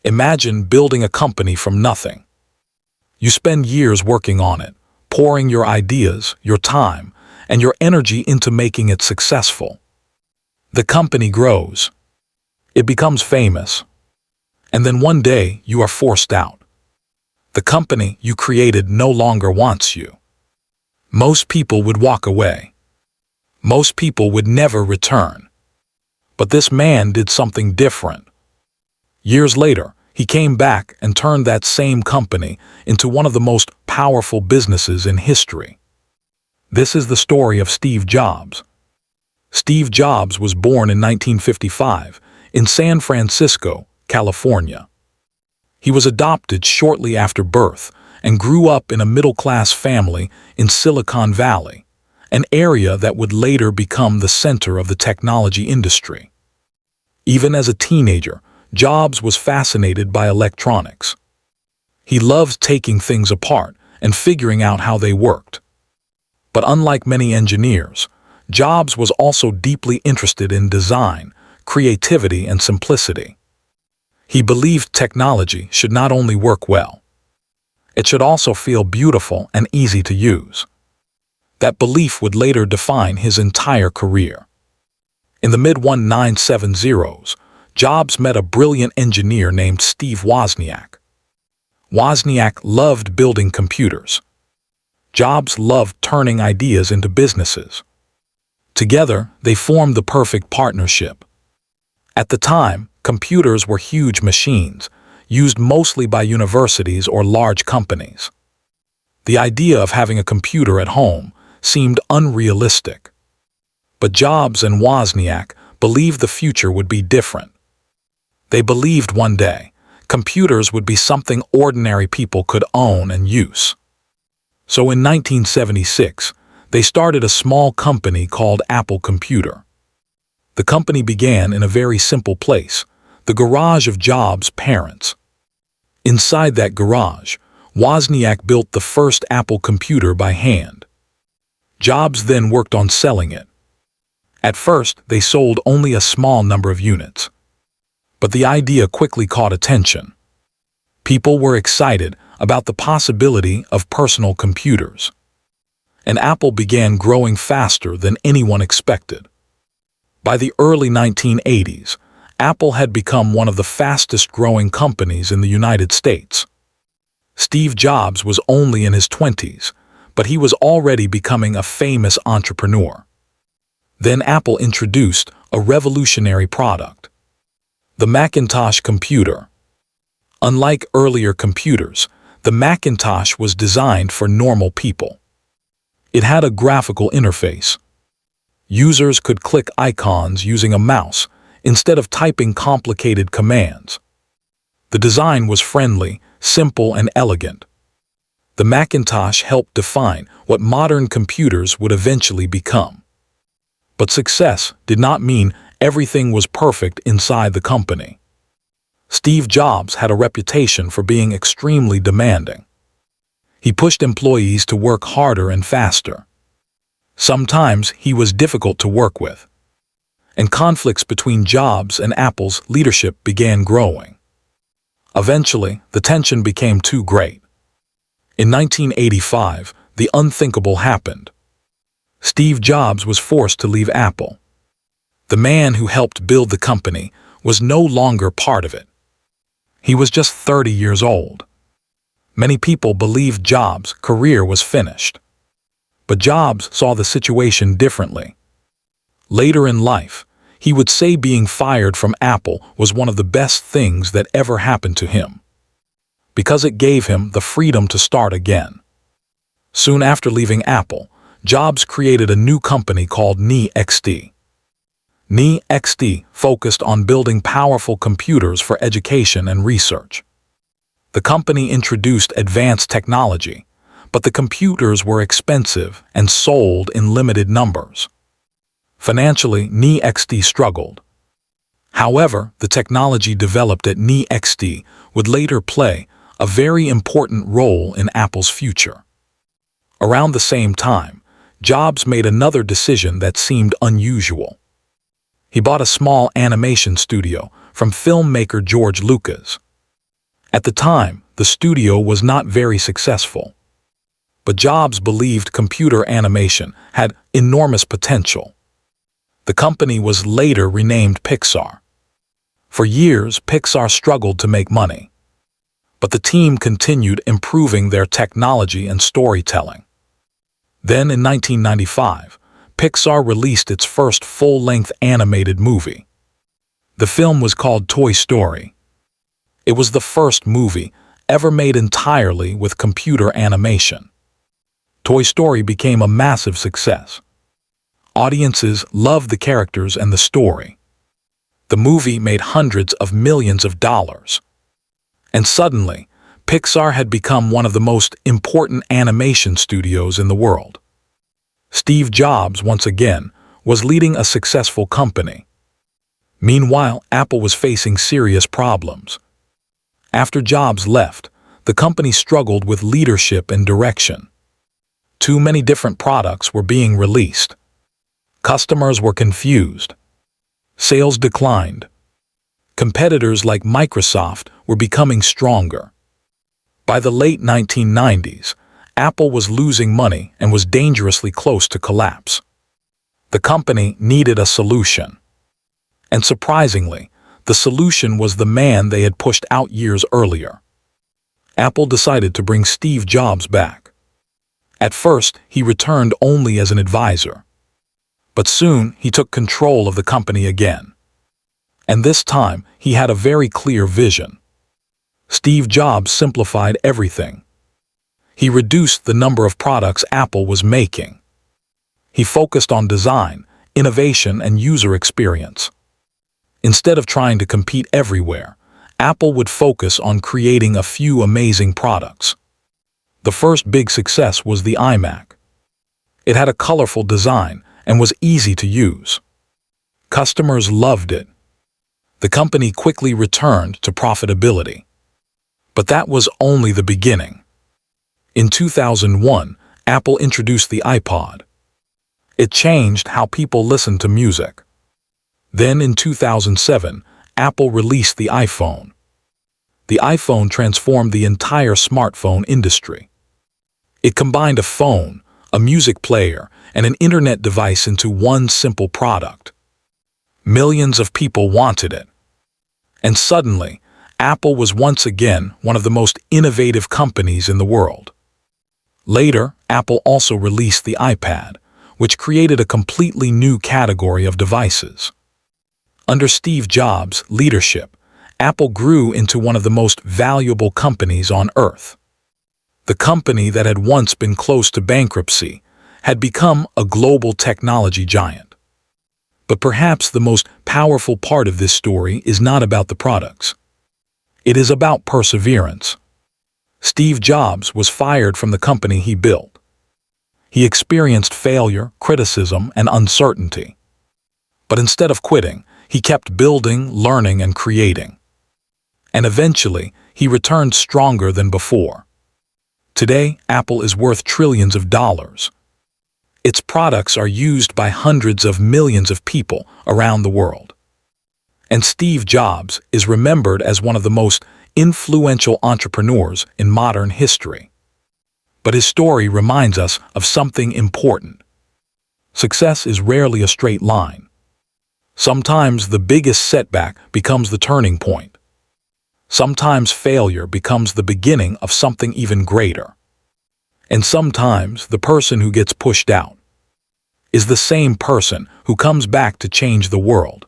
Imagine building a company from nothing. You spend years working on it, pouring your ideas, your time, and your energy into making it successful. The company grows. It becomes famous. And then one day you are forced out. The company you created no longer wants you. Most people would walk away. Most people would never return. But this man did something different. Years later, he came back and turned that same company into one of the most powerful businesses in history. This is the story of Steve Jobs. Steve Jobs was born in 1955 in San Francisco, California. He was adopted shortly after birth and grew up in a middle-class family in Silicon Valley, an area that would later become the center of the technology industry. Even as a teenager, Jobs was fascinated by electronics. He loved taking things apart and figuring out how they worked. But unlike many engineers, Jobs was also deeply interested in design, creativity, and simplicity. He believed technology should not only work well, it should also feel beautiful and easy to use. That belief would later define his entire career. In the mid-1970s, Jobs met a brilliant engineer named Steve Wozniak. Wozniak loved building computers. Jobs loved turning ideas into businesses. Together, they formed the perfect partnership. At the time, computers were huge machines, used mostly by universities or large companies. The idea of having a computer at home seemed unrealistic. But Jobs and Wozniak believed the future would be different. They believed one day computers would be something ordinary people could own and use. So in 1976, they started a small company called Apple Computer. The company began in a very simple place, the garage of Jobs' parents. Inside that garage, Wozniak built the first Apple computer by hand. Jobs then worked on selling it. At first, they sold only a small number of units. But the idea quickly caught attention. People were excited about the possibility of personal computers. And Apple began growing faster than anyone expected. By the early 1980s, Apple had become one of the fastest-growing companies in the United States. Steve Jobs was only in his 20s, but he was already becoming a famous entrepreneur. Then Apple introduced a revolutionary product, the Macintosh computer. Unlike earlier computers, the Macintosh was designed for normal people. It had a graphical interface. Users could click icons using a mouse instead of typing complicated commands. The design was friendly, simple, and elegant. The Macintosh helped define what modern computers would eventually become. But success did not mean everything was perfect inside the company. Steve Jobs had a reputation for being extremely demanding. He pushed employees to work harder and faster. Sometimes he was difficult to work with. And conflicts between Jobs and Apple's leadership began growing. Eventually, the tension became too great. In 1985, the unthinkable happened. Steve Jobs was forced to leave Apple. The man who helped build the company was no longer part of it. He was just 30 years old. Many people believed Jobs' career was finished. But Jobs saw the situation differently. Later in life, he would say being fired from Apple was one of the best things that ever happened to him, because it gave him the freedom to start again. Soon after leaving Apple, Jobs created a new company called NeXT. NeXT focused on building powerful computers for education and research. The company introduced advanced technology, but the computers were expensive and sold in limited numbers. Financially, NeXT struggled. However, the technology developed at NeXT would later play a very important role in Apple's future. Around the same time, Jobs made another decision that seemed unusual. He bought a small animation studio from filmmaker George Lucas. At the time, the studio was not very successful. But Jobs believed computer animation had enormous potential. The company was later renamed Pixar. For years, Pixar struggled to make money. But the team continued improving their technology and storytelling. Then in 1995, Pixar released its first full-length animated movie. The film was called Toy Story. It was the first movie ever made entirely with computer animation. Toy Story became a massive success. Audiences loved the characters and the story. The movie made hundreds of millions of dollars. And suddenly, Pixar had become one of the most important animation studios in the world. Steve Jobs, once again, was leading a successful company. Meanwhile, Apple was facing serious problems. After Jobs left, the company struggled with leadership and direction. Too many different products were being released. Customers were confused. Sales declined. Competitors like Microsoft were becoming stronger. By the late 1990s, Apple was losing money and was dangerously close to collapse. The company needed a solution. And surprisingly, the solution was the man they had pushed out years earlier. Apple decided to bring Steve Jobs back. At first, he returned only as an advisor. But soon, he took control of the company again. And this time, he had a very clear vision. Steve Jobs simplified everything. He reduced the number of products Apple was making. He focused on design, innovation, and user experience. Instead of trying to compete everywhere, Apple would focus on creating a few amazing products. The first big success was the iMac. It had a colorful design and was easy to use. Customers loved it. The company quickly returned to profitability. But that was only the beginning. In 2001, Apple introduced the iPod. It changed how people listened to music. Then in 2007, Apple released the iPhone. The iPhone transformed the entire smartphone industry. It combined a phone, a music player, and an internet device into one simple product. Millions of people wanted it. And suddenly, Apple was once again one of the most innovative companies in the world. Later, Apple also released the iPad, which created a completely new category of devices. Under Steve Jobs' leadership, Apple grew into one of the most valuable companies on Earth. The company that had once been close to bankruptcy had become a global technology giant. But perhaps the most powerful part of this story is not about the products. It is about perseverance. Steve Jobs was fired from the company he built. He experienced failure, criticism, and uncertainty. But instead of quitting, he kept building, learning, and creating. And eventually, he returned stronger than before. Today, Apple is worth trillions of dollars. Its products are used by hundreds of millions of people around the world. And Steve Jobs is remembered as one of the most influential entrepreneurs in modern history. But his story reminds us of something important. Success is rarely a straight line. Sometimes the biggest setback becomes the turning point. Sometimes failure becomes the beginning of something even greater. And sometimes the person who gets pushed out is the same person who comes back to change the world.